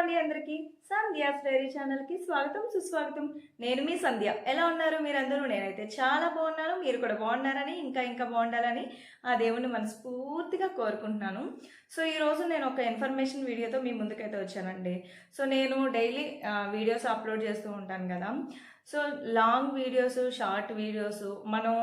అండి అందరికీ సంధ్యాస్ డైరీ ఛానల్కి స్వాగతం సుస్వాగతం. నేను మీ సంధ్య. ఎలా ఉన్నారు మీరందరూ? నేనైతే చాలా బాగున్నాను. మీరు కూడా బాగున్నారని ఇంకా బాగుండాలని ఆ దేవుణ్ణి మనస్ఫూర్తిగా కోరుకుంటున్నాను. సో ఈరోజు నేను ఒక ఇన్ఫర్మేషన్ వీడియోతో మీ ముందుకైతే వచ్చానండి. సో నేను డైలీ వీడియోస్ అప్లోడ్ చేస్తూ ఉంటాను కదా. So long videos, short videos మనం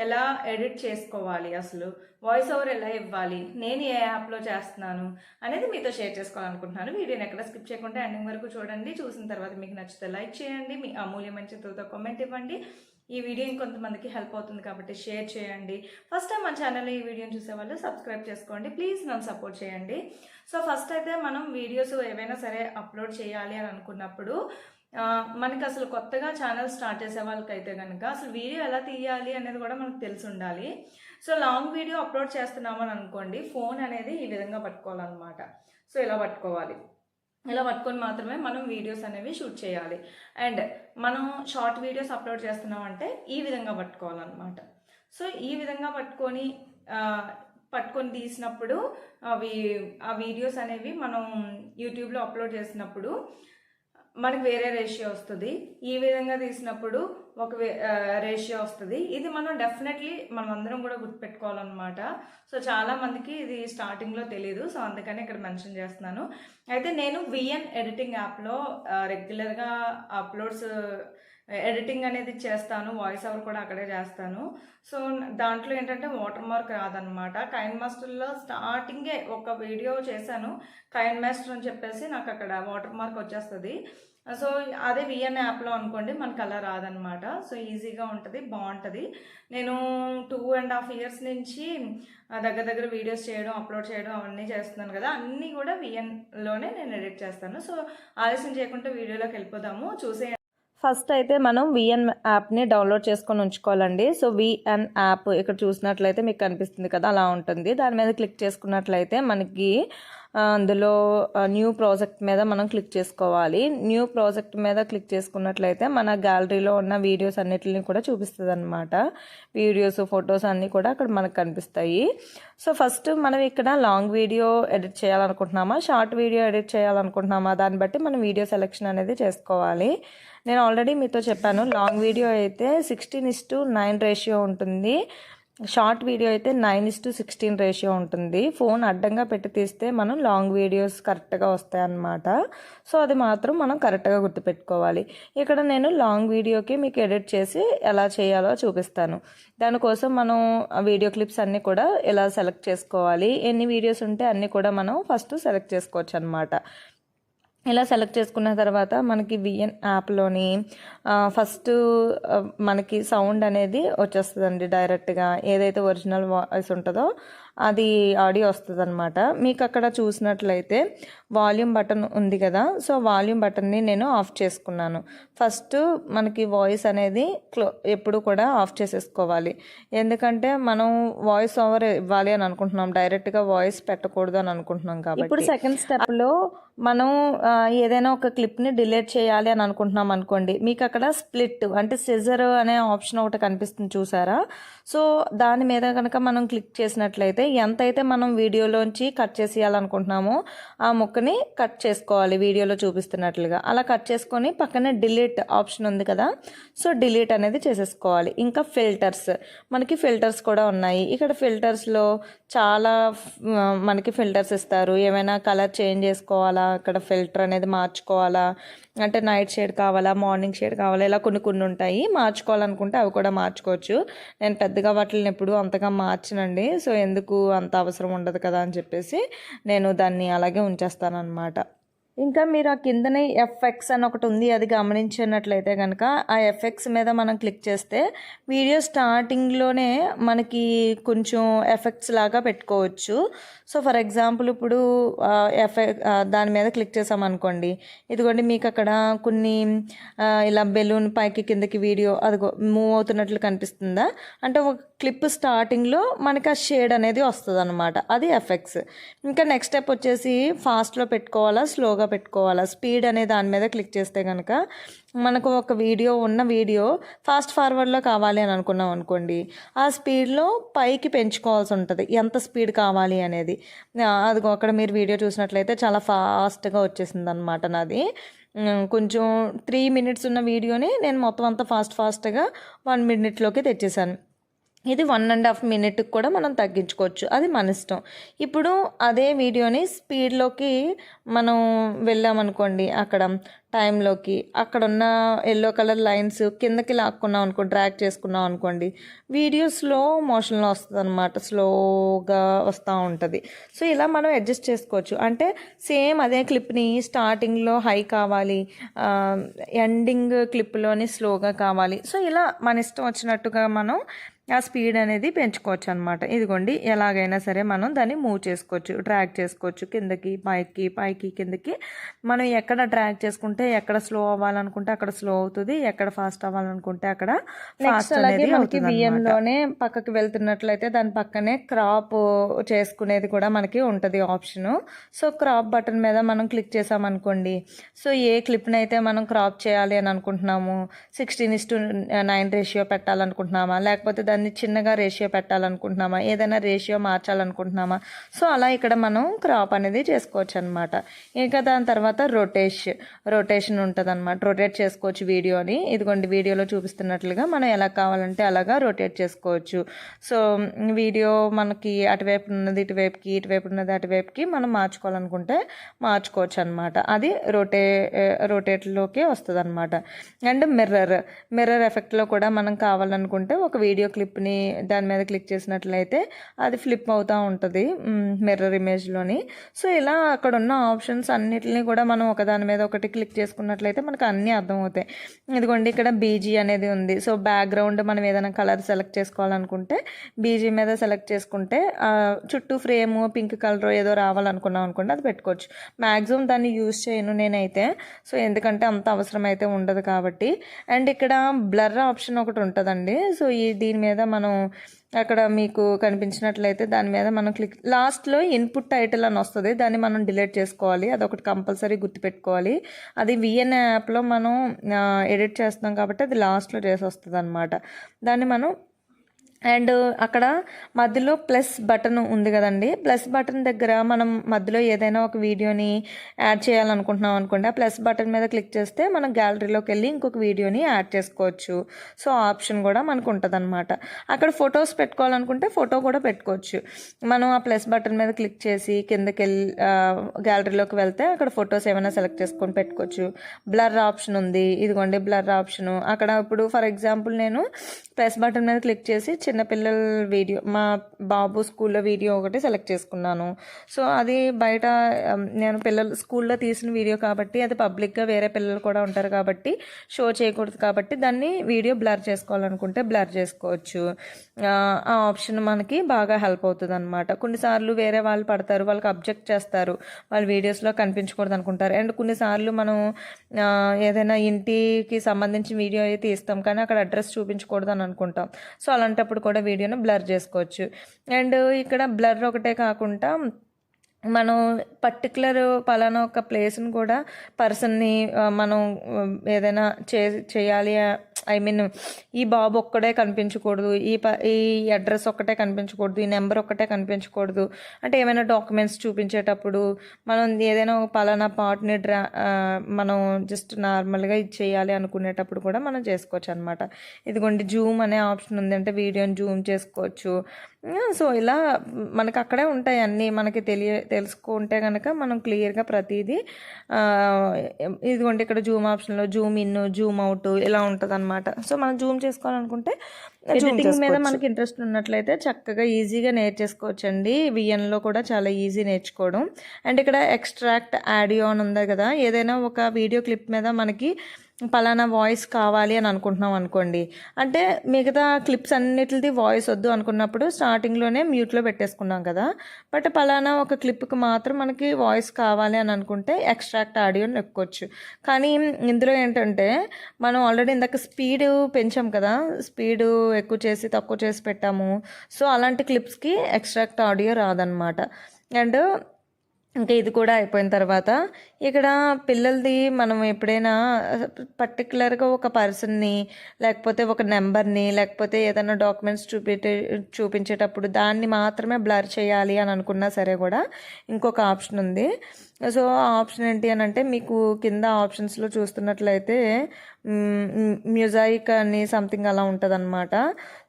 ఎలా ఎడిట్ చేసుకోవాలి, అసలు వాయిస్ ఓవర్ ఎలా ఇవ్వాలి, నేను ఏ యాప్లో చేస్తున్నాను అనేది మీతో షేర్ చేసుకోవాలనుకుంటున్నాను. వీడియోని ఎక్కడ స్కిప్ చేయకుండా ఎండింగ్ వరకు చూడండి. చూసిన తర్వాత మీకు నచ్చితే లైక్ చేయండి, మీ అమూల్యమైన చేతులతో కామెంట్ ఇవ్వండి. ఈ వీడియో ఇంకొంతమందికి హెల్ప్ అవుతుంది కాబట్టి షేర్ చేయండి. ఫస్ట్ టైం మన ఛానల్లో ఈ వీడియోని చూసే వాళ్ళు సబ్స్క్రైబ్ చేసుకోండి. ప్లీజ్ నన్ను సపోర్ట్ చేయండి. సో ఫస్ట్ అయితే మనం వీడియోస్ ఏవైనా సరే అప్లోడ్ చేయాలి అని అనుకున్నప్పుడు మనకి అసలు కొత్తగా ఛానల్ స్టార్ట్ చేసే వాళ్ళకైతే కనుక అసలు వీడియో ఎలా తీయాలి అనేది కూడా మనకు తెలిసి ఉండాలి. సో లాంగ్ వీడియో అప్లోడ్ చేస్తున్నామని అనుకోండి, ఫోన్ అనేది ఈ విధంగా పట్టుకోవాలన్నమాట. సో ఇలా పట్టుకోవాలి. ఇలా పట్టుకొని మాత్రమే మనం వీడియోస్ అనేవి షూట్ చేయాలి. అండ్ మనం షార్ట్ వీడియోస్ అప్లోడ్ చేస్తున్నామంటే ఈ విధంగా పట్టుకోవాలన్నమాట. సో ఈ విధంగా పట్టుకొని తీసినప్పుడు ఆ వీడియోస్ అనేవి మనం యూట్యూబ్లో అప్లోడ్ చేసినప్పుడు మనకి వేరే రేషియో వస్తుంది. ఈ విధంగా తీసినప్పుడు ఒక రేషియో వస్తుంది. ఇది మనం డెఫినెట్లీ మనం అందరం కూడా గుర్తుపెట్టుకోవాలన్నమాట. సో చాలామందికి ఇది స్టార్టింగ్లో తెలియదు. సో అందుకని ఇక్కడ మెన్షన్ చేస్తున్నాను. అయితే నేను విఎన్ ఎడిటింగ్ యాప్లో రెగ్యులర్గా అప్లోడ్స్ ఎడిటింగ్ అనేది చేస్తాను. వాయిస్ ఓవర్ కూడా అక్కడే చేస్తాను. సో దాంట్లో ఏంటంటే వాటర్ మార్క్ రాదనమాట. కైన్ మాస్టర్లో స్టార్టింగే ఒక వీడియో చేశాను, కైన్ మాస్టర్ అని చెప్పేసి నాకు అక్కడ వాటర్ మార్క్ వచ్చేస్తుంది. సో అదే విఎన్ యాప్లో అనుకోండి మనకు అలా రాదనమాట. సో ఈజీగా ఉంటుంది, బాగుంటుంది. నేను 2.5 years నుంచి దగ్గర వీడియోస్ చేయడం, అప్లోడ్ చేయడం అవన్నీ చేస్తున్నాను కదా. అన్నీ కూడా విఎన్లోనే నేను ఎడిట్ చేస్తాను. సో ఆలస్యం చేయకుండా వీడియోలోకి వెళ్ళిపోదాము, చూసే. ఫస్ట్ అయితే మనం విఎన్ యాప్ని డౌన్లోడ్ చేసుకొని ఉంచుకోవాలండి. సో విఎన్ యాప్ ఇక్కడ చూసినట్లయితే మీకు కనిపిస్తుంది కదా, అలా ఉంటుంది. దాని మీద క్లిక్ చేసుకున్నట్లయితే మనకి అందులో న్యూ ప్రాజెక్ట్ మీద మనం క్లిక్ చేసుకోవాలి. న్యూ ప్రాజెక్ట్ మీద క్లిక్ చేసుకున్నట్లయితే మన గ్యాలరీలో ఉన్న వీడియోస్ అన్నిటిని కూడా చూపిస్తుంది అనమాట. వీడియోస్, ఫొటోస్ అన్నీ కూడా అక్కడ మనకు కనిపిస్తాయి. సో ఫస్ట్ మనం ఇక్కడ లాంగ్ వీడియో ఎడిట్ చేయాలనుకుంటున్నామా, షార్ట్ వీడియో ఎడిట్ చేయాలనుకుంటున్నామా, దాన్ని బట్టి మనం వీడియో సెలెక్షన్ అనేది చేసుకోవాలి. నేను ఆల్రెడీ మీతో చెప్పాను, లాంగ్ వీడియో అయితే 16:9 రేషియో ఉంటుంది, షార్ట్ వీడియో అయితే 9:16 రేషియో ఉంటుంది. ఫోన్ అడ్డంగా పెట్టి తీస్తే మనం లాంగ్ వీడియోస్ కరెక్ట్గా వస్తాయి అన్నమాట. సో అది మాత్రం మనం కరెక్ట్గా గుర్తుపెట్టుకోవాలి. ఇక్కడ నేను లాంగ్ వీడియోకి మీకు ఎడిట్ చేసి ఎలా చేయాలో చూపిస్తాను. దానికోసం మనం వీడియో క్లిప్స్ అన్నీ కూడా ఎలా సెలెక్ట్ చేసుకోవాలి, ఎన్ని వీడియోస్ ఉంటే అన్నీ కూడా మనం ఫస్ట్ సెలెక్ట్ చేసుకోవచ్చు అన్నమాట. ఇలా సెలెక్ట్ చేసుకున్న తర్వాత మనకి విఎన్ యాప్లోని ఫస్ట్ మనకి సౌండ్ అనేది వచ్చేస్తుందండి డైరెక్ట్గా. ఏదైతే ఒరిజినల్ వాయిస్ ఉంటుందో అది ఆడియో వస్తుంది అనమాట. మీకు అక్కడ చూసినట్లయితే వాల్యూమ్ బటన్ ఉంది కదా. సో వాల్యూమ్ బటన్ని నేను ఆఫ్ చేసుకున్నాను. ఫస్ట్ మనకి వాయిస్ అనేది ఎప్పుడు కూడా ఆఫ్ చేసేసుకోవాలి. ఎందుకంటే మనం వాయిస్ ఓవర్ ఇవ్వాలి అని అనుకుంటున్నాం, డైరెక్ట్గా వాయిస్ పెట్టకూడదు అని అనుకుంటున్నాం కాబట్టి. ఇప్పుడు సెకండ్ స్టెప్లో మనం ఏదైనా ఒక క్లిప్ని డిలీట్ చేయాలి అని అనుకుంటున్నాం అనుకోండి, మీకు అక్కడ స్ప్లిట్ అంటే సిజర్ అనే ఆప్షన్ ఒకటి కనిపిస్తుంది చూసారా. సో దాని మీద కనుక మనం క్లిక్ చేసినట్లయితే ఎంతైతే మనం వీడియోలోంచి కట్ చేసేయాలనుకుంటున్నామో ఆ ముక్కని కట్ చేసుకోవాలి వీడియోలో చూపిస్తున్నట్లుగా. అలా కట్ చేసుకొని పక్కనే డిలీట్ ఆప్షన్ ఉంది కదా, సో డిలీట్ అనేది చేసేసుకోవాలి. ఇంకా ఫిల్టర్స్, మనకి ఫిల్టర్స్ కూడా ఉన్నాయి. ఇక్కడ ఫిల్టర్స్లో చాలా మనకి ఫిల్టర్స్ ఇస్తారు. ఏమైనా కలర్ చేంజ్ చేసుకోవాలా, ఇక్కడ ఫిల్టర్ అనేది మార్చుకోవాలా, అంటే నైట్ షేడ్ కావాలా, మార్నింగ్ షేడ్ కావాలా, ఇలా కొన్ని ఉంటాయి. మార్చుకోవాలనుకుంటే అవి కూడా మార్చుకోవచ్చు. నేను పెద్దగా వాటిని ఎప్పుడు అంతగా మార్చనండి. సో ఎందుకు అంత అవసరం ఉండదు కదా అని చెప్పేసి నేను దాన్ని అలాగే ఉంచేస్తాను అనమాట. ఇంకా మీరు ఆ కిందనే ఎఫ్ఎక్స్ అని ఒకటి ఉంది, అది గమనించినట్లయితే కనుక ఆ ఎఫెక్ట్స్ మీద మనం క్లిక్ చేస్తే వీడియో స్టార్టింగ్లోనే మనకి కొంచెం ఎఫెక్ట్స్ లాగా పెట్టుకోవచ్చు. సో ఫర్ ఎగ్జాంపుల్ ఇప్పుడు దాని మీద క్లిక్ చేసామనుకోండి, ఇదిగోండి మీకు అక్కడ కొన్ని ఇలా బెలూన్ పైకి కిందకి వీడియో అది మూవ్ అవుతున్నట్లు కనిపిస్తుందా, అంటే ఒక క్లిప్ స్టార్టింగ్లో మనకి ఆ షేడ్ అనేది వస్తుంది అనమాట, అది ఎఫెక్ట్స్. ఇంకా నెక్స్ట్ స్టెప్ వచ్చేసి ఫాస్ట్లో పెట్టుకోవాలా స్లోగా పెట్టుకోవాలా. స్పీడ్ అనే దాని మీద క్లిక్ చేస్తే కనుక మనకు ఒక వీడియో ఫాస్ట్ ఫార్వర్డ్లో కావాలి అని అనుకున్నాం అనుకోండి, ఆ స్పీడ్లో పైకి పెంచుకోవాల్సి ఉంటుంది ఎంత స్పీడ్ కావాలి అనేది. అదిగో అక్కడ మీరు వీడియో చూసినట్లయితే చాలా ఫాస్ట్గా వచ్చేసింది అనమాట నాది. కొంచెం 3 minutes ఉన్న వీడియోని నేను మొత్తం అంతా ఫాస్ట్గా 1 minute తెచ్చేసాను. ఇది 1.5 minute కూడా మనం తగ్గించుకోవచ్చు, అది మన ఇష్టం. ఇప్పుడు అదే వీడియోని స్పీడ్లోకి మనం వెళ్ళామనుకోండి, అక్కడ టైంలోకి అక్కడ ఉన్న ఎల్లో కలర్ లైన్స్ కిందకి లాక్కున్నాం అనుకో, డ్రాగ్ చేసుకున్నాం అనుకోండి, వీడియో స్లో మోషన్లో వస్తుంది అనమాట, స్లోగా వస్తూ ఉంటుంది. సో ఇలా మనం అడ్జస్ట్ చేసుకోవచ్చు. అంటే సేమ్ అదే క్లిప్ని స్టార్టింగ్లో హై కావాలి, ఎండింగ్ క్లిప్లోని స్లోగా కావాలి. సో ఇలా మన ఇష్టం వచ్చినట్టుగా మనం ఆ స్పీడ్ అనేది పెంచుకోవచ్చు అనమాట. ఇదిగోండి ఎలాగైనా సరే మనం దాన్ని మూవ్ చేసుకోవచ్చు, డ్రాగ్ చేసుకోవచ్చు, కిందకి పైకి కిందకి. మనం ఎక్కడ డ్రాగ్ చేసుకుంటే ఎక్కడ స్లో అవ్వాలనుకుంటే అక్కడ స్లో అవుతుంది, ఎక్కడ ఫాస్ట్ అవ్వాలనుకుంటే అక్కడ ఫాస్ట్ అనేది మనకి విఎన్లోనే పక్కకి వెళ్తున్నట్లయితే దాని పక్కనే క్రాప్ చేసుకునేది కూడా మనకి ఉంటుంది ఆప్షను. సో క్రాప్ బటన్ మీద మనం క్లిక్ చేసామనుకోండి, సో ఏ క్లిప్ని అయితే మనం క్రాప్ చేయాలి అని అనుకుంటున్నాము, 16:9 రేషియో పెట్టాలనుకుంటున్నామా, లేకపోతే దాన్ని చిన్నగా రేషియో పెట్టాలనుకుంటున్నామా, ఏదైనా రేషియో మార్చాలనుకుంటున్నామా, సో అలా ఇక్కడ మనం క్రాప్ అనేది చేసుకోవచ్చు అనమాట. ఇంకా దాని తర్వాత రొటేషన్ ఉంటుంది అనమాట, రొటేట్ చేసుకోవచ్చు వీడియోని. ఇదిగోండి వీడియోలో చూపిస్తున్నట్లుగా మనం ఎలా కావాలంటే అలాగా రొటేట్ చేసుకోవచ్చు. సో వీడియో మనకి అటువైపు ఉన్నది ఇటువైపుకి, ఇటువైపు ఉన్నది అటువైపుకి మనం మార్చుకోవాలనుకుంటే మార్చుకోవచ్చు అనమాట. అది రొటేట్లోకి వస్తుంది అనమాట. అండ్ మిర్రర్ ఎఫెక్ట్లో కూడా మనం కావాలనుకుంటే ఒక వీడియో క్లిప్ని దాని మీద క్లిక్ చేసినట్లయితే అది ఫ్లిప్ అవుతూ ఉంటుంది మిర్రర్ ఇమేజ్లోని. సో ఇలా అక్కడ ఉన్న ఆప్షన్స్ అన్నిటిని కూడా మనం ఒకదాని మీద ఒకటి క్లిక్ చేసుకున్నట్లయితే మనకు అన్నీ అర్థమవుతాయి. ఇదిగోండి ఇక్కడ బీజీ అనేది ఉంది. సో బ్యాక్గ్రౌండ్ మనం ఏదైనా కలర్ సెలెక్ట్ చేసుకోవాలనుకుంటే బీజీ మీద సెలెక్ట్ చేసుకుంటే చుట్టూ ఫ్రేము పింక్ కలర్ ఏదో రావాలనుకున్నాం అనుకోండి, అది పెట్టుకోవచ్చు. మ్యాక్సిమం దాన్ని యూజ్ చేయను నేనైతే, సో ఎందుకంటే అంత అవసరం అయితే ఉండదు కాబట్టి. అండ్ ఇక్కడ బ్లర్ ఆప్షన్ ఒకటి ఉంటుందండి. సో దీని మీద మనం అక్కడ మీకు కనిపించినట్లయితే దాని మీద మనం లాస్ట్లో ఇన్పుట్ టైటిల్ అని వస్తుంది, దాన్ని మనం డిలీట్ చేసుకోవాలి. అదొకటి కంపల్సరీ గుర్తుపెట్టుకోవాలి. అది విఎన్ యాప్లో మనం ఎడిట్ చేస్తున్నాం కాబట్టి అది లాస్ట్లో చేసి వస్తుంది అనమాట. దాన్ని మనం అండ్ అక్కడ మధ్యలో ప్లస్ బటన్ ఉంది కదండి, ప్లస్ బటన్ దగ్గర మనం మధ్యలో ఏదైనా ఒక వీడియోని యాడ్ చేయాలనుకుంటున్నాం అనుకోండి, ఆ ప్లస్ బటన్ మీద క్లిక్ చేస్తే మనం గ్యాలరీలోకి వెళ్ళి ఇంకొక వీడియోని యాడ్ చేసుకోవచ్చు. సో ఆప్షన్ కూడా మనకు ఉంటుంది అనమాట. అక్కడ ఫొటోస్ పెట్టుకోవాలనుకుంటే ఫోటో కూడా పెట్టుకోవచ్చు. మనం ఆ ప్లస్ బటన్ మీద క్లిక్ చేసి కిందకి వెళ్ళి గ్యాలరీలోకి వెళ్తే అక్కడ ఫొటోస్ ఏమైనా సెలెక్ట్ చేసుకొని పెట్టుకోవచ్చు. బ్లర్ ఆప్షన్ ఉంది, ఇదిగోండి బ్లర్ ఆప్షను. అక్కడ ఇప్పుడు ఫర్ ఎగ్జాంపుల్ నేను ప్లస్ బటన్ మీద క్లిక్ చేసి చిన్నపిల్లల వీడియో, మా బాబు స్కూల్లో వీడియో ఒకటి సెలెక్ట్ చేసుకున్నాను. సో అది బయట నేను పిల్లలు స్కూల్లో తీసిన వీడియో కాబట్టి అది పబ్లిక్గా వేరే పిల్లలు కూడా ఉంటారు కాబట్టి షో చేయకూడదు కాబట్టి దాన్ని వీడియో బ్లర్ చేసుకోవాలనుకుంటే బ్లర్ చేసుకోవచ్చు. ఆ ఆప్షన్ మనకి బాగా హెల్ప్ అవుతుంది అనమాట. కొన్నిసార్లు వేరే వాళ్ళు పడతారు, వాళ్ళకి అబ్జెక్ట్ చేస్తారు, వాళ్ళ వీడియోస్లో కనిపించకూడదు అనుకుంటారు. అండ్ కొన్నిసార్లు మనం ఏదైనా ఇంటికి సంబంధించిన వీడియో అయితే ఇస్తాం కానీ అక్కడ అడ్రస్ చూపించకూడదు అని అనుకుంటాం. సో అలాంటప్పుడు కూడా వీడియోని బ్లర్ చేసుకోవచ్చు. అండ్ ఇక్కడ బ్లర్ ఒకటే కాకుండా మనం పర్టికులర్ పలానా ఒక ప్లేస్ని కూడా పర్సన్ని మనం ఏదైనా చేయాలి, ఐ మీన్ ఈ బాబు ఒక్కడే కనిపించకూడదు, ఈ అడ్రస్ ఒక్కటే కనిపించకూడదు, ఈ నెంబర్ ఒక్కటే కనిపించకూడదు అంటే ఏమైనా డాక్యుమెంట్స్ చూపించేటప్పుడు మనం ఏదైనా ఒక పలానా పార్ట్ని మనం జస్ట్ నార్మల్గా ఇది చేయాలి అనుకునేటప్పుడు కూడా మనం చేసుకోవచ్చు అనమాట. ఇదిగోండి జూమ్ అనే ఆప్షన్ ఉంది, అంటే వీడియోని జూమ్ చేసుకోవచ్చు. సో ఇలా మనకు అక్కడే ఉంటాయి అన్నీ, మనకి తెలుసుకుంటే కనుక మనం క్లియర్గా ప్రతిదీ. ఇదిగోండి ఇక్కడ జూమ్ ఆప్షన్లో జూమ్ ఇన్, జూమ్ అవుట్ ఇలా ఉంటుంది అనమాట. సో మనం జూమ్ చేసుకోవాలనుకుంటే ఎడిటింగ్ మీద మనకి ఇంట్రెస్ట్ ఉన్నట్లయితే చక్కగా ఈజీగా నేర్చేసుకోవచ్చు అండి. విఎన్లో కూడా చాలా ఈజీ నేర్చుకోవడం. అండ్ ఇక్కడ ఎక్స్ట్రాక్ట్ ఆడియో అని ఉంది కదా, ఏదైనా ఒక వీడియో క్లిప్ మీద మనకి పలానా వాయిస్ కావాలి అని అనుకుంటున్నాం అనుకోండి, అంటే మిగతా క్లిప్స్ అన్నిటిది వాయిస్ వద్దు అనుకున్నప్పుడు స్టార్టింగ్లోనే మ్యూట్లో పెట్టేసుకున్నాం కదా. బట్ పలానా ఒక క్లిప్కి మాత్రం మనకి వాయిస్ కావాలి అని అనుకుంటే ఎక్స్ట్రాక్ట్ ఆడియో నొక్కొచ్చు. కానీ ఇందులో ఏంటంటే మనం ఆల్రెడీ ఇందాక స్పీడ్ పెంచాం కదా, స్పీడ్ ఎక్కువ చేసి తక్కువ చేసి పెట్టాము. సో అలాంటి క్లిప్స్కి ఎక్స్ట్రాక్ట్ ఆడియో రాదనమాట. అండ్ ఇంకా ఇది కూడా అయిపోయిన తర్వాత ఇక్కడ పిల్లలది మనం ఎప్పుడైనా పర్టికులర్గా ఒక పర్సన్ని లేకపోతే ఒక నెంబర్ని లేకపోతే ఏదైనా డాక్యుమెంట్స్ చూపించేటప్పుడు దాన్ని మాత్రమే బ్లర్ చేయాలి అని అనుకున్నా సరే కూడా ఇంకొక ఆప్షన్ ఉంది. సో ఆ ఆప్షన్ ఏంటి అని అంటే మీకు కింద ఆప్షన్స్లో చూస్తున్నట్లయితే మ్యూజాయిక్ అని సంథింగ్ అలా ఉంటుంది అనమాట.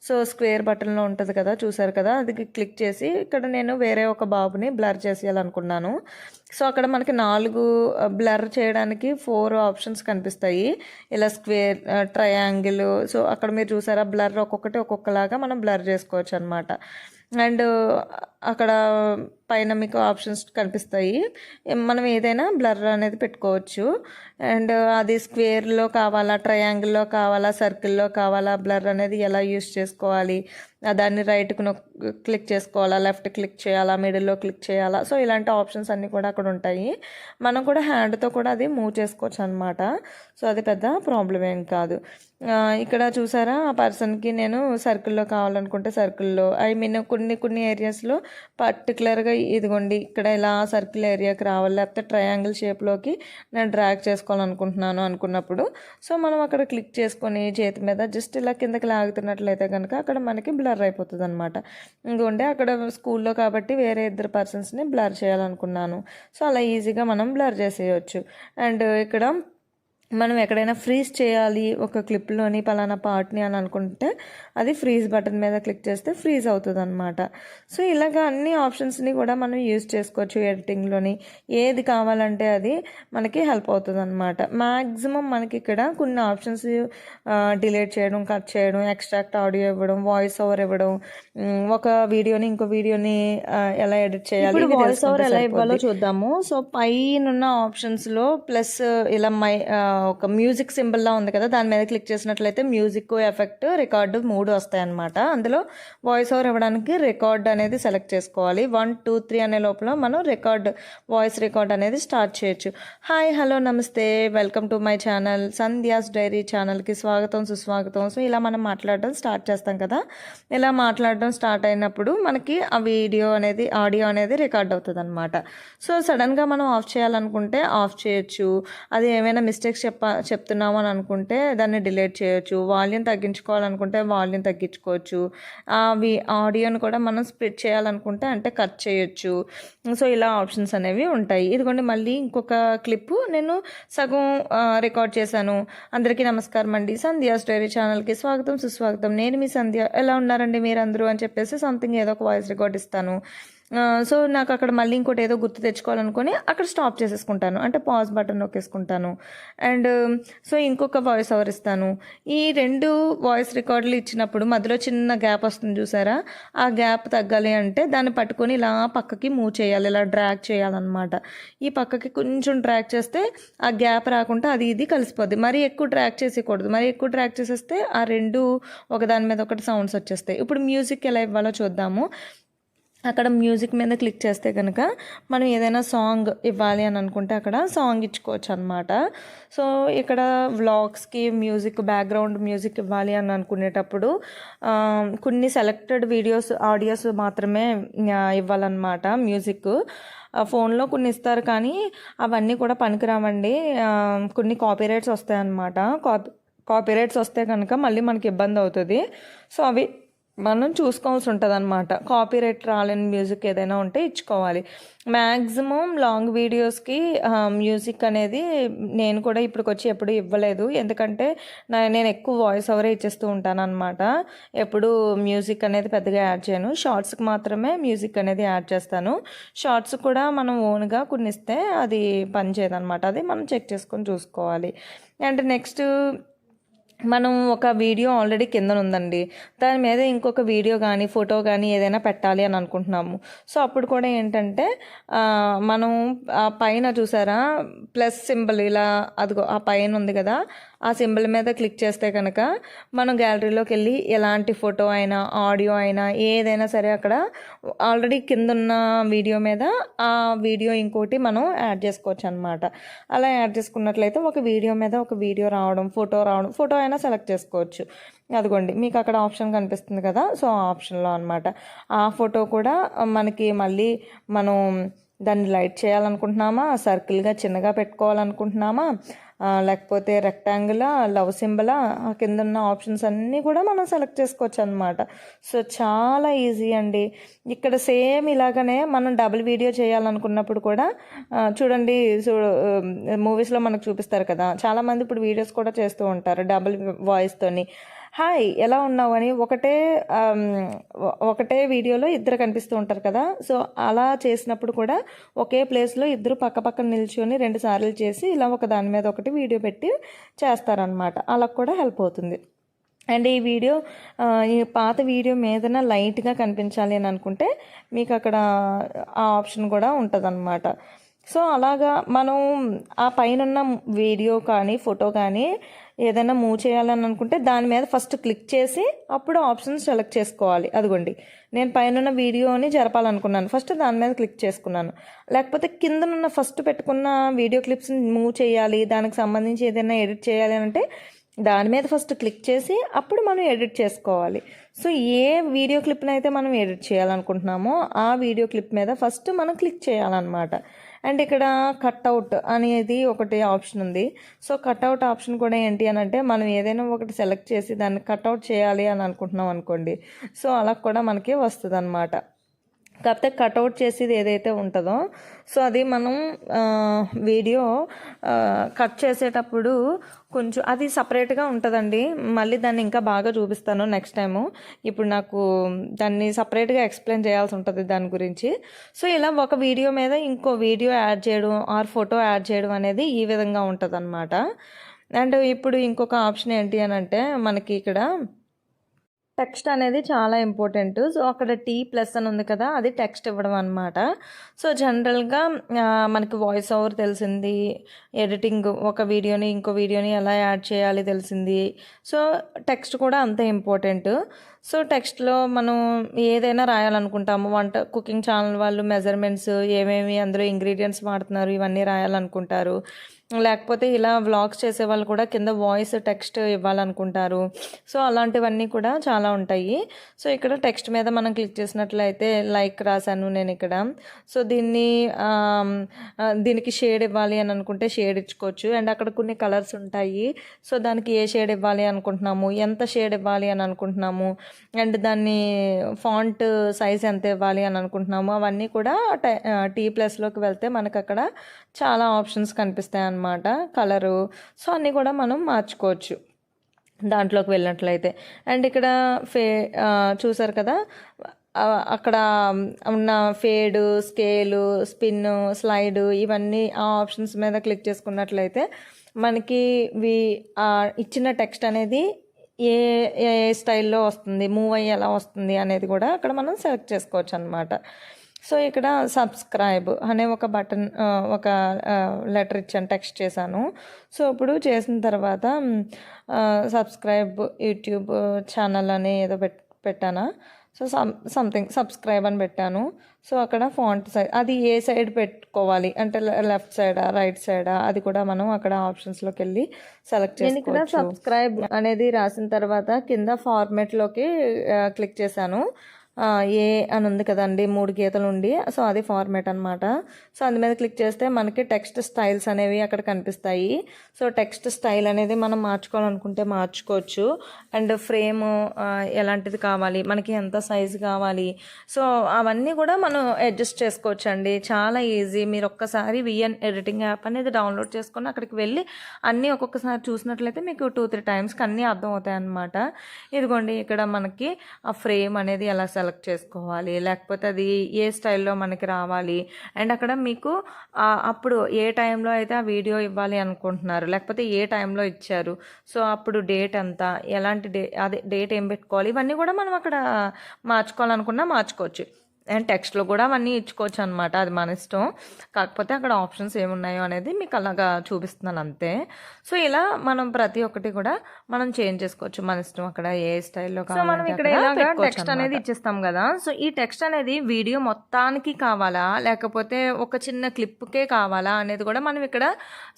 సో స్క్వేర్ బటన్లో ఉంటుంది కదా, చూసారు కదా, అది క్లిక్ చేసి ఇక్కడ నేను వేరే ఒక బాబుని బ్లర్ చేసేయాలనుకున్నాను. సో అక్కడ మనకి 4 బ్లర్ చేయడానికి 4 ఆప్షన్స్ కనిపిస్తాయి, ఇలా స్క్వేర్, ట్రయాంగిల్. సో అక్కడ మీరు చూసారా, బ్లర్ ఒక్కొక్కలాగా మనం బ్లర్ చేసుకోవచ్చు అనమాట. అండ్ అక్కడ పైన మీకు ఆప్షన్స్ కనిపిస్తాయి, మనం ఏదైనా బ్లర్ అనేది పెట్టుకోవచ్చు. అండ్ అది స్క్వేర్లో కావాలా, ట్రయాంగిల్లో కావాలా, సర్కిల్లో కావాలా, బ్లర్ అనేది ఎలా యూస్ చేసుకోవాలి, దాన్ని రైట్కు క్లిక్ చేసుకోవాలా, లెఫ్ట్ క్లిక్ చేయాలా, మిడిల్లో క్లిక్ చేయాలా. సో ఇలాంటి ఆప్షన్స్ అన్నీ కూడా అక్కడ ఉంటాయి. మనం కూడా హ్యాండ్తో కూడా అది మూవ్ చేసుకోవచ్చు అనమాట. సో అది పెద్ద ప్రాబ్లం ఏం కాదు. ఇక్కడ చూసారా, ఆ పర్సన్కి నేను సర్కిల్లో కావాలనుకుంటే సర్కిల్లో, ఐ మీన్ కొన్ని ఏరియాస్లో పర్టికులర్గా ఇదిగోండి ఇక్కడ ఇలా సర్కిల్ ఏరియాకి రావాలి, లేకపోతే ట్రయాంగిల్ షేప్లోకి నేను డ్రాగ్ చేసుకోవాలనుకుంటున్నాను అనుకున్నప్పుడు సో మనం అక్కడ క్లిక్ చేసుకొని చేతి మీద జస్ట్ ఇలా కిందకి లాగుతున్నట్లయితే కనుక అక్కడ మనకి బ్లర్ అయిపోతుంది అనమాట. ఇంకోండి అక్కడ స్కూల్లో కాబట్టి వేరే 2 పర్సన్స్ని బ్లర్ చేయాలనుకున్నాను. సో అలా ఈజీగా మనం బ్లర్ చేసేయచ్చు. అండ్ ఇక్కడ మనం ఎక్కడైనా ఫ్రీజ్ చేయాలి ఒక క్లిప్లోని పలానా పార్ట్ని అని అనుకుంటే అది ఫ్రీజ్ బటన్ మీద క్లిక్ చేస్తే ఫ్రీజ్ అవుతుంది అనమాట. సో ఇలాగ అన్ని ఆప్షన్స్ని కూడా మనం యూజ్ చేసుకోవచ్చు ఎడిటింగ్లోని. ఏది కావాలంటే అది మనకి హెల్ప్ అవుతుంది అనమాట. మ్యాక్సిమం మనకి ఇక్కడ కొన్ని ఆప్షన్స్ డిలీట్ చేయడం, కట్ చేయడం, ఎక్స్ట్రాక్ట్ ఆడియో ఇవ్వడం, వాయిస్ ఓవర్ ఇవ్వడం, ఒక వీడియోని ఇంకో వీడియోని ఎలా ఎడిట్ చేయాలి, వాయిస్ ఓవర్ ఎలా ఇవ్వాలో చూద్దాము. సో పైన ఆప్షన్స్లో ప్లస్ ఇలా ఒక మ్యూజిక్ సింబల్లా ఉంది కదా, దాని మీద క్లిక్ చేసినట్లయితే మ్యూజిక్, ఎఫెక్ట్, రికార్డు 3 వస్తాయన్నమాట. అందులో వాయిస్ ఓవర్ ఇవ్వడానికి రికార్డ్ అనేది సెలెక్ట్ చేసుకోవాలి. 1, 2, 3 అనే లోపల మనం వాయిస్ రికార్డ్ అనేది స్టార్ట్ చేయొచ్చు. హాయ్, హలో, నమస్తే, welcome to my channel Sandhya's diary ఛానల్కి స్వాగతం, సుస్వాగతం. సో ఇలా మనం మాట్లాడడం స్టార్ట్ చేస్తాం కదా, ఇలా మాట్లాడడం స్టార్ట్ అయినప్పుడు మనకి ఆ ఆడియో అనేది రికార్డ్ అవుతుంది అనమాట. సో సడన్గా మనం ఆఫ్ చేయాలనుకుంటే ఆఫ్ చేయొచ్చు. అది ఏమైనా మిస్టేక్స్ చెప్తున్నాము అని అనుకుంటే దాన్ని డిలీట్ చేయొచ్చు. వాల్యూమ్ తగ్గించుకోవాలనుకుంటే వాల్యూమ్ తగ్గించుకోవచ్చు. అవి ఆడియోని కూడా మనం స్ప్లిట్ చేయాలనుకుంటే అంటే కట్ చేయొచ్చు. సో ఇలా ఆప్షన్స్ అనేవి ఉంటాయి. ఇదిగోండి మళ్ళీ ఇంకొక క్లిప్ నేను సగం రికార్డ్ చేశాను. అందరికీ నమస్కారం అండి, సంధ్యాస్ డైరీ ఛానల్కి స్వాగతం, సుస్వాగతం. నేను మీ సంధ్య, ఎలా ఉన్నారండి మీరందరూ అని చెప్పేసి సంథింగ్ ఏదో ఒక వాయిస్ రికార్డ్ ఇస్తాను. సో నాకు అక్కడ మళ్ళీ ఇంకోటి ఏదో గుర్తు తెచ్చుకోవాలనుకొని అక్కడ స్టాప్ చేసేసుకుంటాను, అంటే పాజ్ బటన్ నొక్కేసుకుంటాను. అండ్ సో ఇంకొక వాయిస్ ఓవర్ ఇస్తాను. ఈ 2 వాయిస్ రికార్డులు ఇచ్చినప్పుడు మధ్యలో చిన్న గ్యాప్ వస్తుంది చూసారా, ఆ గ్యాప్ తగ్గాలి అంటే దాన్ని పట్టుకొని ఇలా పక్కకి మూవ్ చేయాలి, ఇలా డ్రాగ్ చేయాలన్నమాట. ఈ పక్కకి కొంచెం డ్రాగ్ చేస్తే ఆ గ్యాప్ రాకుండా అది ఇది కలిసిపోద్ది. మరీ ఎక్కువ డ్రాగ్ చేసేయకూడదు, మరీ ఎక్కువ డ్రాగ్ చేసేస్తే ఆ 2 ఒకదాని మీద ఒకటి సౌండ్స్ వచ్చేస్తాయి. ఇప్పుడు మ్యూజిక్ ఎలా ఇవ్వాలో చూద్దాము. అక్కడ మ్యూజిక్ మీద క్లిక్ చేస్తే కనుక మనం ఏదైనా సాంగ్ ఇవ్వాలి అని అనుకుంటే అక్కడ సాంగ్ ఇచ్చుకోవచ్చు అనమాట. సో ఇక్కడ వ్లాగ్స్కి మ్యూజిక్, బ్యాక్గ్రౌండ్ మ్యూజిక్ ఇవ్వాలి అని అనుకునేటప్పుడు కొన్ని సెలెక్టెడ్ ఆడియోస్ మాత్రమే ఇవ్వాలన్నమాట మ్యూజిక్. ఫోన్లో కొన్ని ఇస్తారు కానీ అవన్నీ కూడా పనికిరావండి, కొన్ని కాపీరైట్స్ వస్తాయన్నమాట. కాపీరైట్స్ వస్తే కనుక మళ్ళీ మనకి ఇబ్బంది అవుతుంది. సో అవి మనం చూసుకోవాల్సి ఉంటుంది అనమాట. కాపీరైట్ రాలేని మ్యూజిక్ ఏదైనా ఉంటే ఇచ్చుకోవాలి. మ్యాక్సిమం లాంగ్ వీడియోస్కి మ్యూజిక్ అనేది నేను కూడా ఇప్పటికొచ్చి ఎప్పుడు ఇవ్వలేదు, ఎందుకంటే నేను ఎక్కువ వాయిస్ ఓవరే ఇచ్చేస్తూ ఉంటాను అనమాట. ఎప్పుడు మ్యూజిక్ అనేది పెద్దగా యాడ్ చేయను. షార్ట్స్కి మాత్రమే మ్యూజిక్ అనేది యాడ్ చేస్తాను. షార్ట్స్ కూడా మనం ఓన్గా కొన్ని ఇస్తే అది పనిచేయదు అనమాట, అది మనం చెక్ చేసుకొని చూసుకోవాలి. అండ్ నెక్స్ట్ మనం ఒక వీడియో ఆల్రెడీ కింద ఉందండి, దాని మీద ఇంకొక వీడియో కానీ ఫోటో కానీ ఏదైనా పెట్టాలి అని అనుకుంటున్నాము. సో అప్పుడు కూడా ఏంటంటే మనం ఆ పైన చూసారా ప్లస్ సింబల్ ఇలా అదిగో ఆ పైన ఉంది కదా, ఆ సింబల్ మీద క్లిక్ చేస్తే కనుక మనం గ్యాలరీలోకి వెళ్ళి ఎలాంటి ఫోటో అయినా ఆడియో అయినా ఏదైనా సరే అక్కడ ఆల్రెడీ కింద ఉన్న వీడియో మీద ఆ వీడియో ఇంకోటి మనం యాడ్ చేసుకోవచ్చు అనమాట. అలా యాడ్ చేసుకున్నట్లయితే ఒక వీడియో మీద ఒక వీడియో రావడం, ఫోటో రావడం, ఫోటో అయినా సెలెక్ట్ చేసుకోవచ్చు. అదిగోండి మీకు అక్కడ ఆప్షన్ కనిపిస్తుంది కదా, సో ఆ ఆప్షన్లో అనమాట ఆ ఫోటో కూడా మనకి మళ్ళీ మనం దాన్ని లైట్ చేయాలనుకుంటున్నామా, సర్కిల్గా చిన్నగా పెట్టుకోవాలనుకుంటున్నామా, లేకపోతే రెక్టాంగిలా, లవ్ సింబలా, కింద ఉన్న ఆప్షన్స్ అన్నీ కూడా మనం సెలెక్ట్ చేసుకోవచ్చు అనమాట. సో చాలా ఈజీ అండి. ఇక్కడ సేమ్ ఇలాగనే మనం డబుల్ వీడియో చేయాలనుకున్నప్పుడు కూడా చూడండి, మూవీస్లో మనకు చూపిస్తారు కదా, చాలామంది ఇప్పుడు వీడియోస్ కూడా చేస్తూ ఉంటారు డబుల్ వాయిస్తోని. హాయ్ ఎలా ఉన్నావు అని ఒకటే వీడియోలో ఇద్దరు కనిపిస్తూ ఉంటారు కదా. సో అలా చేసినప్పుడు కూడా ఒకే ప్లేస్లో ఇద్దరు పక్క పక్కన నిల్చొని 2 సార్లు చేసి ఇలా ఒక దాని మీద ఒకటి వీడియో పెట్టి చేస్తారనమాట. అలా కూడా హెల్ప్ అవుతుంది. అండ్ ఈ వీడియో ఈ పాత వీడియో మీదన లైట్గా కనిపించాలి అని అనుకుంటే మీకు అక్కడ ఆ ఆప్షన్ కూడా ఉంటుందన్నమాట. సో అలాగా మనం ఆ పైన వీడియో కానీ ఫోటో కానీ ఏదైనా మూవ్ చేయాలని అనుకుంటే దాని మీద ఫస్ట్ క్లిక్ చేసి అప్పుడు ఆప్షన్స్ సెలెక్ట్ చేసుకోవాలి. అదిగోండి నేను పైన వీడియోని జరపాలనుకున్నాను, ఫస్ట్ దాని మీద క్లిక్ చేసుకున్నాను. లేకపోతే కిందనున్న ఫస్ట్ పెట్టుకున్న వీడియో క్లిప్స్ని మూవ్ చేయాలి, దానికి సంబంధించి ఏదైనా ఎడిట్ చేయాలి అంటే దాని మీద ఫస్ట్ క్లిక్ చేసి అప్పుడు మనం ఎడిట్ చేసుకోవాలి. సో ఏ వీడియో క్లిప్ని అయితే మనం ఎడిట్ చేయాలనుకుంటున్నామో ఆ వీడియో క్లిప్ మీద ఫస్ట్ మనం క్లిక్ చేయాలన్నమాట. అండ్ ఇక్కడ కట్అవుట్ అనేది ఒకటి ఆప్షన్ ఉంది. సో కట్అవుట్ ఆప్షన్ కూడా ఏంటి అని అంటే మనం ఏదైనా ఒకటి సెలెక్ట్ చేసి దాన్ని కట్అవుట్ చేయాలి అని అనుకుంటున్నాం అనుకోండి, సో అలా కూడా మనకి వస్తుంది అనమాట. కాకపోతే కట్అవుట్ చేసేది ఏదైతే ఉంటుందో సో అది మనం వీడియో కట్ చేసేటప్పుడు కొంచెం అది సపరేట్గా ఉంటుందండి. మళ్ళీ దాన్ని ఇంకా బాగా చూపిస్తాను నెక్స్ట్ టైము. ఇప్పుడు నాకు దాన్ని సపరేట్గా ఎక్స్ప్లెయిన్ చేయాల్సి ఉంటుంది దాని గురించి. సో ఇలా ఒక వీడియో మీద ఇంకో వీడియో యాడ్ చేయడం ఆర్ ఫోటో యాడ్ చేయడం అనేది ఈ విధంగా ఉంటుంది అనమాట. అండ్ ఇప్పుడు ఇంకొక ఆప్షన్ ఏంటి అని అంటే మనకి ఇక్కడ టెక్స్ట్ అనేది చాలా ఇంపార్టెంట్. సో అక్కడ T+ అని ఉంది కదా, అది టెక్స్ట్ ఇవ్వడం అనమాట. సో జనరల్గా మనకి వాయిస్ ఓవర్ తెలిసింది, ఎడిటింగ్ ఒక వీడియోని ఇంకో వీడియోని ఎలా యాడ్ చేయాలి తెలిసింది. సో టెక్స్ట్ కూడా అంతే ఇంపార్టెంట్. సో టెక్స్ట్లో మనం ఏదైనా రాయాలనుకుంటాము, కుకింగ్ ఛానల్ వాళ్ళు మెజర్మెంట్స్ ఏమేమి అందులో ఇంగ్రీడియంట్స్ వాడుతున్నారు ఇవన్నీ రాయాలనుకుంటారు. లేకపోతే ఇలా వ్లాగ్స్ చేసే వాళ్ళు కూడా కింద వాయిస్ టెక్స్ట్ ఇవ్వాలనుకుంటారు. సో అలాంటివన్నీ కూడా చాలా ఉంటాయి. సో ఇక్కడ టెక్స్ట్ మీద మనం క్లిక్ చేసినట్లయితే లైక్ రాశాను నేను ఇక్కడ. సో దీనికి షేడ్ ఇవ్వాలి అని అనుకుంటే షేడ్ ఇచ్చుకోవచ్చు. అండ్ అక్కడ కొన్ని కలర్స్ ఉంటాయి. సో దానికి ఏ షేడ్ ఇవ్వాలి అనుకుంటున్నాము, ఎంత షేడ్ ఇవ్వాలి అని అనుకుంటున్నాము, అండ్ దాన్ని ఫాంట్ సైజ్ ఎంత ఇవ్వాలి అని అనుకుంటున్నాము, అవన్నీ కూడా T+లోకి వెళ్తే మనకు అక్కడ చాలా ఆప్షన్స్ కనిపిస్తాయి అన్నమాట, కలరు. సో అన్నీ కూడా మనం మార్చుకోవచ్చు దాంట్లోకి వెళ్ళినట్లయితే. అండ్ ఇక్కడ చూసారు కదా, అక్కడ ఉన్న ఫేడ్, స్కేలు, స్పిన్, స్లైడ్ ఇవన్నీ ఆ ఆప్షన్స్ మీద క్లిక్ చేసుకున్నట్లయితే మనకి ఇచ్చిన టెక్స్ట్ అనేది ఏ ఏ స్టైల్లో వస్తుంది, మూవ్ అయ్యి ఎలా వస్తుంది అనేది కూడా అక్కడ మనం సెలెక్ట్ చేసుకోవచ్చు అనమాట. సో ఇక్కడ సబ్స్క్రైబ్ అనే ఒక బటన్, ఒక లెటర్ ఇచ్చాను, టెక్స్ట్ చేశాను. సో ఇప్పుడు చేసిన తర్వాత సబ్స్క్రైబ్ యూట్యూబ్ ఛానల్ అని ఏదో పెట్టానా, సో సంథింగ్ సబ్స్క్రైబ్ అని పెట్టాను. సో అక్కడ ఫాంట్ సైజ్ అది ఏ సైడ్ పెట్టుకోవాలి అంటే లెఫ్ట్ సైడా రైట్ సైడా అది కూడా మనం అక్కడ ఆప్షన్స్లోకి వెళ్ళి సెలెక్ట్ చేసుకోవచ్చు. ఇక్కడ సబ్స్క్రైబ్ అనేది రాసిన తర్వాత కింద ఫార్మేట్లోకి క్లిక్ చేశాను. ఏ అని ఉంది కదండి, 3 గీతలు ఉండి, సో అది ఫార్మేట్ అనమాట. సో అందు మీద క్లిక్ చేస్తే మనకి టెక్స్ట్ స్టైల్స్ అనేవి అక్కడ కనిపిస్తాయి. సో టెక్స్ట్ స్టైల్ అనేది మనం మార్చుకోవాలనుకుంటే మార్చుకోవచ్చు. అండ్ ఫ్రేమ్ ఎలాంటిది కావాలి, మనకి ఎంత సైజు కావాలి, సో అవన్నీ కూడా మనం అడ్జస్ట్ చేసుకోవచ్చు అండి. చాలా ఈజీ. మీరు ఒక్కసారి VN ఎడిటింగ్ యాప్ అనేది డౌన్లోడ్ చేసుకొని అక్కడికి వెళ్ళి అన్నీ ఒక్కొక్కసారి చూసినట్లయితే మీకు 2-3 టైమ్స్కి అన్నీ అర్థం అవుతాయి అన్నమాట. ఇదిగోండి ఇక్కడ మనకి ఆ ఫ్రేమ్ అనేది ఎలా సెలెక్ట్ చేసుకోవాలి, లేకపోతే అది ఏ స్టైల్లో మనకి రావాలి, అండ్ అక్కడ మీకు అప్పుడు ఏ టైంలో అయితే ఆ వీడియో ఇవ్వాలి అనుకుంటున్నారు, లేకపోతే ఏ టైంలో ఇచ్చారు, సో అప్పుడు డేట్ ఎంత, ఎలాంటి అదే డేట్ ఏం పెట్టుకోవాలి, ఇవన్నీ కూడా మనం అక్కడ మార్చుకోవాలనుకున్నా మార్చుకోవచ్చు. అండ్ టెక్స్ట్లో కూడా అవన్నీ ఇచ్చుకోవచ్చు అనమాట, అది మన ఇష్టం. కాకపోతే అక్కడ ఆప్షన్స్ ఏమున్నాయో అనేది మీకు అలాగా చూపిస్తున్నాను అంతే. సో ఇలా మనం ప్రతి ఒక్కటి కూడా మనం చేంజ్ చేసుకోవచ్చు మన ఇష్టం, అక్కడ ఏ స్టైల్లో కావాలి. మనం ఇక్కడ ఇలాగా టెక్స్ట్ అనేది ఇచ్చేస్తాం కదా. సో ఈ టెక్స్ట్ అనేది వీడియో మొత్తానికి కావాలా, లేకపోతే ఒక చిన్న క్లిప్కే కావాలా అనేది కూడా మనం ఇక్కడ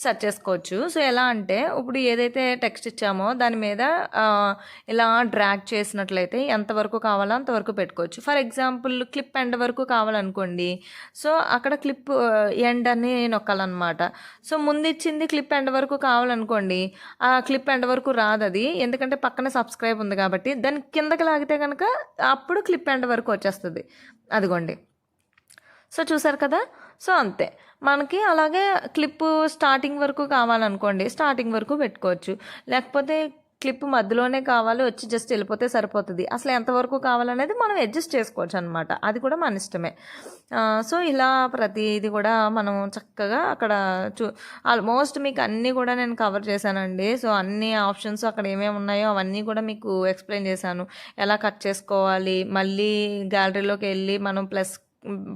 సెర్చ్ చేసుకోవచ్చు. సో ఎలా అంటే ఇప్పుడు ఏదైతే టెక్స్ట్ ఇచ్చామో దాని మీద ఇలా డ్రాగ్ చేసినట్లయితే ఎంతవరకు కావాలో అంతవరకు పెట్టుకోవచ్చు. ఫర్ ఎగ్జాంపుల్ క్లిప్ ఎండ్ వరకు కావాలనుకోండి, సో అక్కడ క్లిప్ ఎండ్ అని నొక్కాలన్నమాట. సో ముందు ఇచ్చింది క్లిప్ ఎండ్ వరకు కావాలనుకోండి, ఆ క్లిప్ ఎండ్ వరకు రాదు అది, ఎందుకంటే పక్కన సబ్స్క్రైబ్ ఉంది కాబట్టి. దాని కిందకి లాగితే కనుక అప్పుడు క్లిప్ ఎండ్ వరకు వచ్చేస్తుంది, అదిగోండి. సో చూసారు కదా. సో అంతే, మనకి అలాగే క్లిప్ స్టార్టింగ్ వరకు కావాలనుకోండి స్టార్టింగ్ వరకు పెట్టుకోవచ్చు, లేకపోతే క్లిప్ మధ్యలోనే కావాలి వచ్చి జస్ట్ వెళ్ళిపోతే సరిపోతుంది. అసలు ఎంతవరకు కావాలనేది మనం అడ్జస్ట్ చేసుకోవచ్చు అనమాట, అది కూడా మన ఇష్టమే. సో ఇలా ప్రతిది కూడా మనం చక్కగా అక్కడ ఆల్మోస్ట్ మీకు అన్నీ కూడా నేను కవర్ చేశానండి. సో అన్ని ఆప్షన్స్ అక్కడ ఏమేమి ఉన్నాయో అవన్నీ కూడా మీకు ఎక్స్ప్లెయిన్ చేశాను. ఎలా కట్ చేసుకోవాలి, మళ్ళీ గ్యాలరీలోకి వెళ్ళి మనం ప్లస్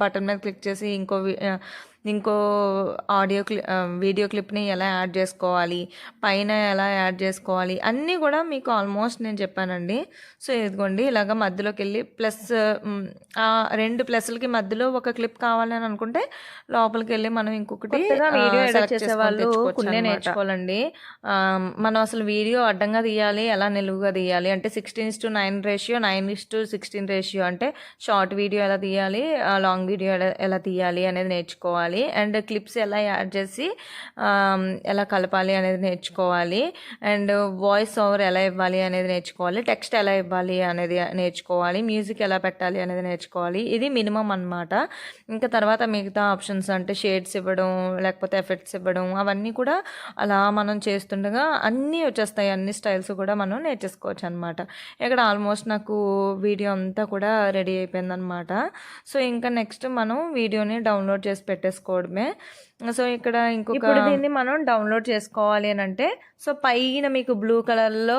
బటన్ మీద క్లిక్ చేసి ఇంకో వీడియో క్లిప్ని ఎలా యాడ్ చేసుకోవాలి, పైన ఎలా యాడ్ చేసుకోవాలి, అన్నీ కూడా మీకు ఆల్మోస్ట్ నేను చెప్పానండి. సో ఇదిగోండి ఇలాగ మధ్యలోకి వెళ్ళి ప్లస్ ఆ 2 ప్లస్లకి మధ్యలో ఒక క్లిప్ కావాలని అనుకుంటే లోపలికి వెళ్ళి మనం ఇంకొకటి వీడియో ఎడిట్ చేసేవాళ్ళు కొన్ని నేర్చుకోవాలండి. మనం అసలు వీడియో అడ్డంగా తీయాలి, ఎలా నిలువుగా తీయాలి అంటే 16:9 రేషియో, 9:16 రేషియో అంటే షార్ట్ వీడియో ఎలా తీయాలి, లాంగ్ వీడియో ఎలా తీయాలి అనేది నేర్చుకోవాలి. అండ్ క్లిప్స్ ఎలా యాడ్ చేసి ఎలా కలపాలి అనేది నేర్చుకోవాలి. అండ్ వాయిస్ ఓవర్ ఎలా ఇవ్వాలి అనేది నేర్చుకోవాలి. టెక్స్ట్ ఎలా ఇవ్వాలి అనేది నేర్చుకోవాలి. మ్యూజిక్ ఎలా పెట్టాలి అనేది నేర్చుకోవాలి. ఇది మినిమం అన్నమాట. ఇంకా తర్వాత మిగతా ఆప్షన్స్ అంటే షేడ్స్ ఇవ్వడం, లేకపోతే ఎఫెక్ట్స్ ఇవ్వడం, అవన్నీ కూడా అలా మనం చేస్తుండగా అన్నీ వచ్చేస్తాయి. అన్ని స్టైల్స్ కూడా మనం నేర్చేసుకోవచ్చు అనమాట. ఇక్కడ ఆల్మోస్ట్ నాకు వీడియో అంతా కూడా రెడీ అయిపోయిందనమాట. సో ఇంకా నెక్స్ట్ మనం వీడియోని డౌన్లోడ్ చేసి పెట్టేసుకోవడమే. సో ఇక్కడ ఇప్పుడు దీన్ని మనం డౌన్లోడ్ చేసుకోవాలి అని అంటే, సో పైన మీకు బ్లూ కలర్లో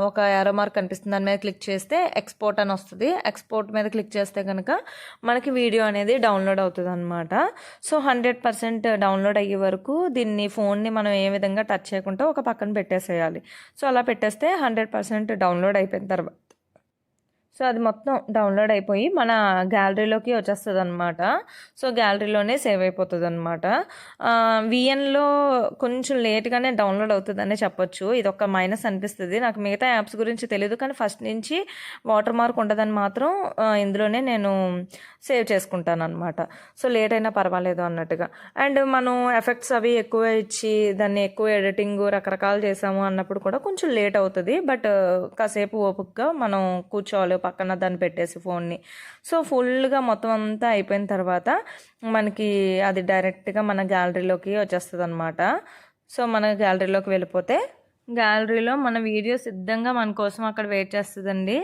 ఒక యారో మార్క్ కనిపిస్తుంది, దాని మీద క్లిక్ చేస్తే ఎక్స్పోర్ట్ అని వస్తుంది. ఎక్స్పోర్ట్ మీద క్లిక్ చేస్తే కనుక మనకి వీడియో అనేది డౌన్లోడ్ అవుతుంది అనమాట. సో 100% డౌన్లోడ్ అయ్యే వరకు దీన్ని ఫోన్ని మనం ఏ విధంగా టచ్ చేయకుండా ఒక పక్కన పెట్టేసేయాలి. సో అలా పెట్టేస్తే 100% డౌన్లోడ్ అయిపోయిన తర్వాత సో అది మొత్తం డౌన్లోడ్ అయిపోయి మన గ్యాలరీలోకి వచ్చేస్తుంది అనమాట. సో గ్యాలరీలోనే సేవ్ అయిపోతుంది అనమాట. విఎన్లో కొంచెం లేట్గానే డౌన్లోడ్ అవుతుందనే చెప్పొచ్చు. ఇది ఒక మైనస్ అనిపిస్తుంది నాకు. మిగతా యాప్స్ గురించి తెలియదు, కానీ ఫస్ట్ నుంచి వాటర్ మార్క్ ఉండదని మాత్రం ఇందులోనే నేను సేవ్ చేసుకుంటాను అనమాట. సో లేట్ అయినా పర్వాలేదు అన్నట్టుగా. అండ్ మనం ఎఫెక్ట్స్ అవి ఎక్కువ ఇచ్చి దాన్ని ఎక్కువ ఎడిటింగ్ రకరకాలు చేసాము అన్నప్పుడు కూడా కొంచెం లేట్ అవుతుంది. బట్ కాసేపు ఓపికగా మనం కూర్చోవాలి పక్కన దాన్ని పెట్టేసి ఫోన్ని. సో ఫుల్గా మొత్తం అంతా అయిపోయిన తర్వాత మనకి అది డైరెక్ట్గా మన గ్యాలరీలోకి వచ్చేస్తుంది అనమాట. సో మన గ్యాలరీలోకి వెళ్ళిపోతే గ్యాలరీలో మన వీడియో సిద్ధంగా మన కోసం అక్కడ వెయిట్ చేస్తుందండి.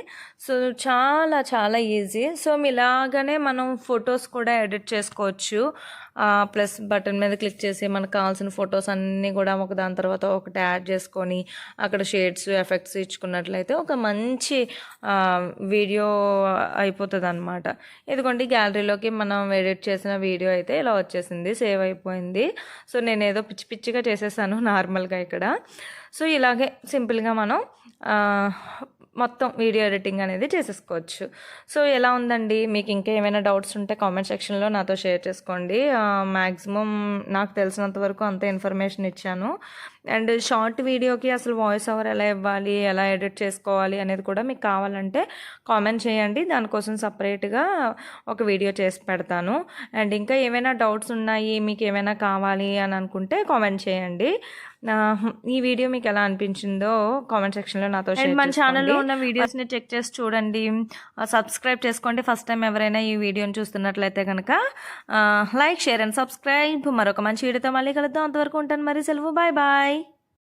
సో చాలా చాలా ఈజీ. సో ఇలాగనే మనం ఫొటోస్ కూడా ఎడిట్ చేసుకోవచ్చు. ప్లస్ బటన్ మీద క్లిక్ చేసి మనకు కావాల్సిన ఫొటోస్ అన్నీ కూడా ఒక దాని తర్వాత ఒకటి యాడ్ చేసుకొని అక్కడ షేడ్స్ ఎఫెక్ట్స్ ఇచ్చుకున్నట్లయితే ఒక మంచి వీడియో అయిపోతుంది అనమాట. ఇదిగోండి గ్యాలరీలోకి మనం ఎడిట్ చేసిన వీడియో అయితే ఇలా వచ్చేసింది, సేవ్ అయిపోయింది. సో నేను ఏదో పిచ్చి పిచ్చిగా చేసేసాను నార్మల్గా ఇక్కడ. సో ఇలాగే సింపుల్గా మనం మొత్తం వీడియో ఎడిటింగ్ అనేది చేసేసుకోవచ్చు. సో ఎలా ఉందండి? మీకు ఇంకా ఏమైనా డౌట్స్ ఉంటే కామెంట్ సెక్షన్లో నాతో షేర్ చేసుకోండి. మ్యాక్సిమం నాకు తెలిసినంత వరకు అంత ఇన్ఫర్మేషన్ ఇచ్చాను. అండ్ షార్ట్ వీడియోకి అసలు వాయిస్ ఓవర్ ఎలా ఇవ్వాలి, ఎలా ఎడిట్ చేసుకోవాలి అనేది కూడా మీకు కావాలంటే కామెంట్ చేయండి. దానికోసం సపరేట్గా ఒక వీడియో చేసి పెడతాను. అండ్ ఇంకా ఏమైనా డౌట్స్ ఉన్నాయి, మీకు ఏమైనా కావాలి అని అనుకుంటే కామెంట్ చేయండి. ఈ వీడియో మీకు ఎలా అనిపించిందో కామెంట్ సెక్షన్లో నాతో షేర్ చేసుకోండి. మన ఛానల్లో ఉన్న వీడియోస్ని చెక్ చేసి చూడండి, సబ్స్క్రైబ్ చేసుకోండి. ఫస్ట్ టైం ఎవరైనా ఈ వీడియోని చూస్తున్నట్లయితే కనుక లైక్, షేర్ అండ్ సబ్స్క్రైబ్. మరొక మంచి వీడియోతో మళ్ళీ కలుద్దాం. అంతవరకు ఉంటాను మరి, సెలవు, బాయ్ బాయ్.